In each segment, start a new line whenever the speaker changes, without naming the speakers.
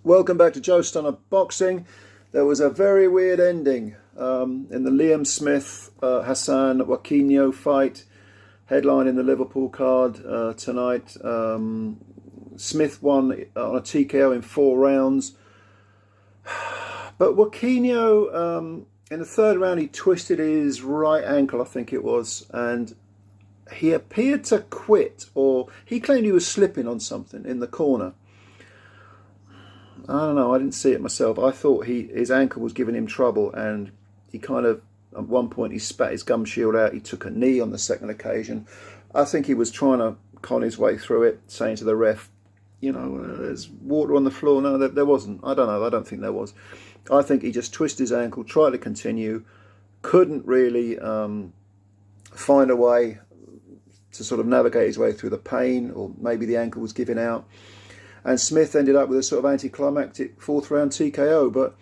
Welcome back to Joe Stunner Boxing. There was a very weird ending in the Liam Smith Hassan Mwakinyo fight, headline in the Liverpool card tonight. Smith won on a TKO in 4 rounds, but Mwakinyo in the 3rd round he twisted his right ankle, I think it was, and he appeared to quit, or he claimed he was slipping on something in the corner. I don't know, I didn't see it myself. I thought his ankle was giving him trouble, and he kind of, at one point he spat his gum shield out. He took a knee on the 2nd occasion. I think he was trying to con his way through it, saying to the ref, you know, there's water on the floor. No, there wasn't. I don't know, I don't think there was. I think he just twisted his ankle, tried to continue, couldn't really find a way to sort of navigate his way through the pain, or maybe the ankle was giving out. And Smith ended up with a sort of anticlimactic 4th round TKO. But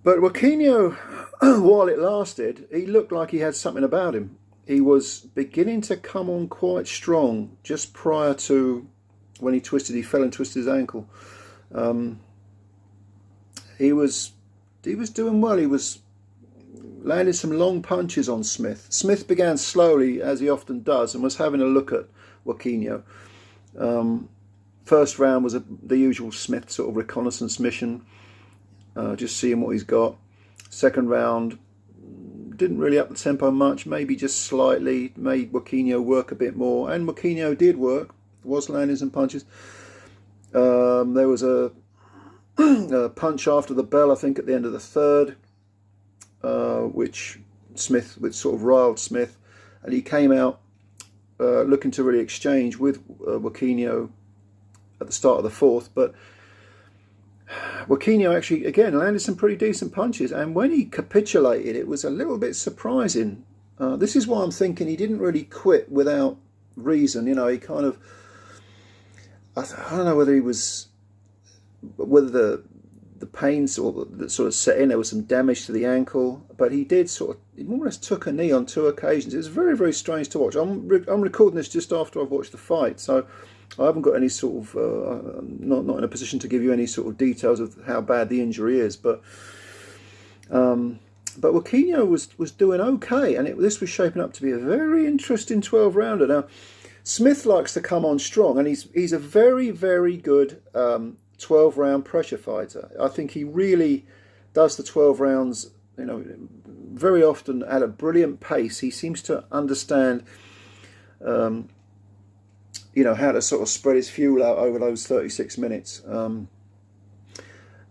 Mwakinyo, while it lasted, he looked like he had something about him. He was beginning to come on quite strong just prior to when he fell and twisted his ankle. He was doing well. He was landing some long punches on Smith. Smith began slowly, as he often does, and was having a look at Mwakinyo. First round was the usual Smith sort of reconnaissance mission, just seeing what he's got. 2nd round, didn't really up the tempo much, maybe just slightly, made Mwakinyo work a bit more, and Mwakinyo did work, was landing some punches. There was a punch after the bell, I think, at the end of the 3rd, which sort of riled Smith, and he came out looking to really exchange with Mwakinyo at the start of the 4th, but Mwakinyo actually again landed some pretty decent punches, and when he capitulated it was a little bit surprising. This is why I'm thinking he didn't really quit without reason. You know, he kind of, I don't know whether the pain sort of set in. There was some damage to the ankle, but he more or less took a knee on 2 occasions. It was very, very strange to watch. I'm recording this just after I've watched the fight, so I haven't got any sort of, not in a position to give you any sort of details of how bad the injury is, but Mwakinyo was doing okay, and this was shaping up to be a very interesting 12-rounder. Now, Smith likes to come on strong, and he's a very, very good 12-round pressure fighter. I think he really does the 12 rounds, you know, very often at a brilliant pace. He seems to understand you know, how to sort of spread his fuel out over those 36 minutes. And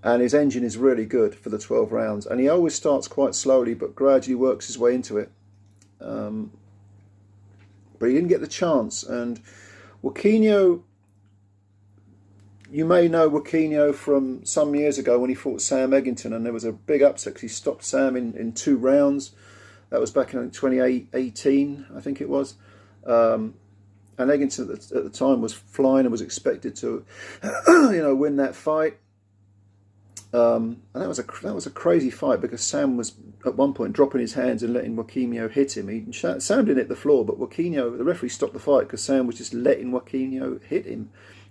his engine is really good for the 12 rounds. And he always starts quite slowly, but gradually works his way into it. But he didn't get the chance. And Mwakinyo, you may know Mwakinyo from some years ago when he fought Sam Eggington, and there was a big upset because he stopped Sam in 2 rounds. That was back in 2018, I think it was. And Eggington at the time was flying and was expected to, you know, win that fight. And that was a crazy fight because Sam was at one point dropping his hands and letting Mwakinyo hit him. Sam didn't hit the floor, but Mwakinyo, the referee stopped the fight because Sam was just letting Mwakinyo hit him.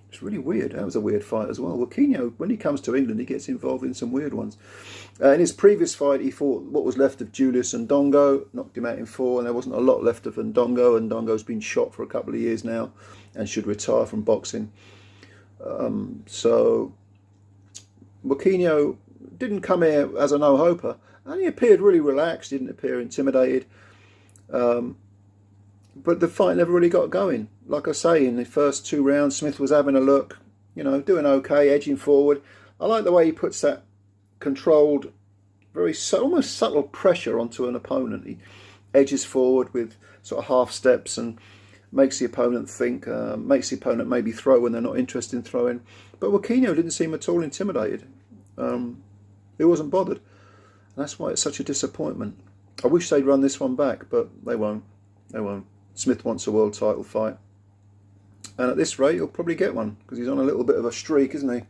It's really weird. That was a weird fight as well. Mwakinyo, when he comes to England, he gets involved in some weird ones. In his previous fight, he fought what was left of Julius Ndongo, knocked him out in 4, and there wasn't a lot left of Ndongo. Ndongo's been shot for a couple of years now and should retire from boxing. So Mwakinyo didn't come here as a no-hoper, and he appeared really relaxed, didn't appear intimidated. But the fight never really got going. Like I say, in the first 2 rounds, Smith was having a look, you know, doing okay, edging forward. I like the way he puts that controlled, almost subtle pressure onto an opponent. He edges forward with sort of half steps and makes the opponent think, makes the opponent maybe throw when they're not interested in throwing. But Mwakinyo didn't seem at all intimidated. He wasn't bothered. And that's why it's such a disappointment. I wish they'd run this one back, but they won't. They won't. Smith wants a world title fight, and at this rate he'll probably get one because he's on a little bit of a streak, isn't he?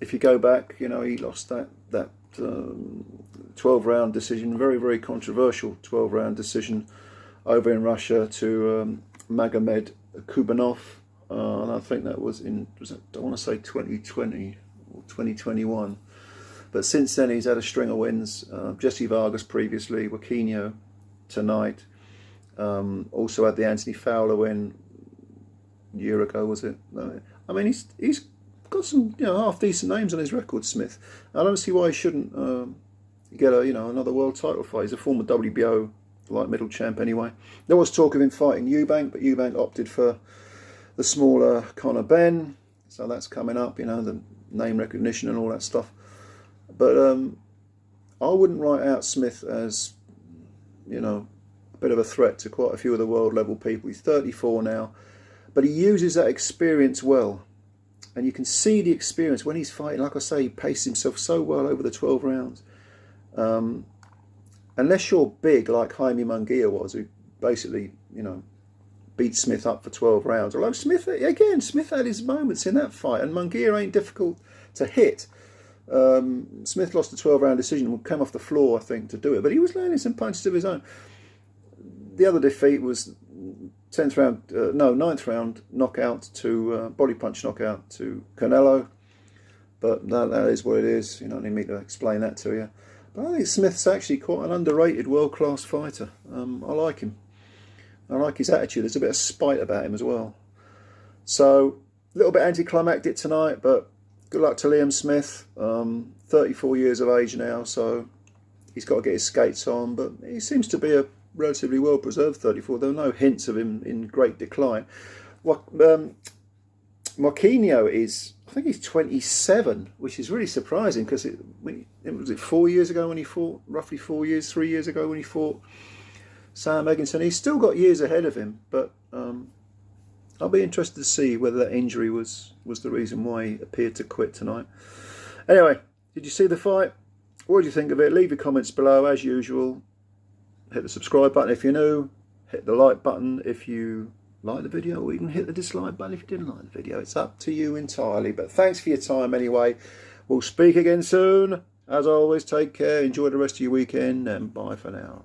If you go back, you know, he lost that 12-round decision, very, very controversial 12-round decision over in Russia to Magomed Kubanov. and I think that was in, I want to say 2020 or 2021. But since then he's had a string of wins. Jesse Vargas previously, Mwakinyo tonight. Also had the Anthony Fowler win a year ago, was it? I mean, he's got some half decent names on his record, Smith. I don't see why he shouldn't get another world title fight. He's a former WBO light middle champ anyway. There was talk of him fighting Eubank, but Eubank opted for the smaller Conor Benn, so that's coming up. The name recognition and all that stuff. But I wouldn't write out Smith as a bit of a threat to quite a few of the world level people. He's 34 now, but he uses that experience well. And you can see the experience when he's fighting. Like I say, he paced himself so well over the 12 rounds. Unless you're big like Jaime Munguia was, who basically, beat Smith up for 12 rounds. Although Smith had his moments in that fight, and Munguia ain't difficult to hit. Smith lost the 12-round decision and came off the floor, I think, to do it. But he was landing some punches of his own. The other defeat was 9th round knockout to body punch knockout to Canelo, but that is what it is. You don't need me to explain that to you. But I think Smith's actually quite an underrated world-class fighter. I like him. I like his attitude. There's a bit of spite about him as well. So a little bit anticlimactic tonight, but good luck to Liam Smith. 34 years of age now, so he's got to get his skates on. But he seems to be a relatively well preserved 34. There are no hints of him in great decline. Mwakinyo is, I think he's 27, which is really surprising because it was 4 years ago when he fought, roughly 3 years ago when he fought Sam Egginson. He's still got years ahead of him, but I'll be interested to see whether that injury was the reason why he appeared to quit tonight. Anyway, did you see the fight? What did you think of it? Leave your comments below as usual. Hit the subscribe button if you're new. Hit the like button if you like the video, or even hit the dislike button if you didn't like the video. It's up to you entirely. But thanks for your time anyway. We'll speak again soon. As always, take care. Enjoy the rest of your weekend, and bye for now.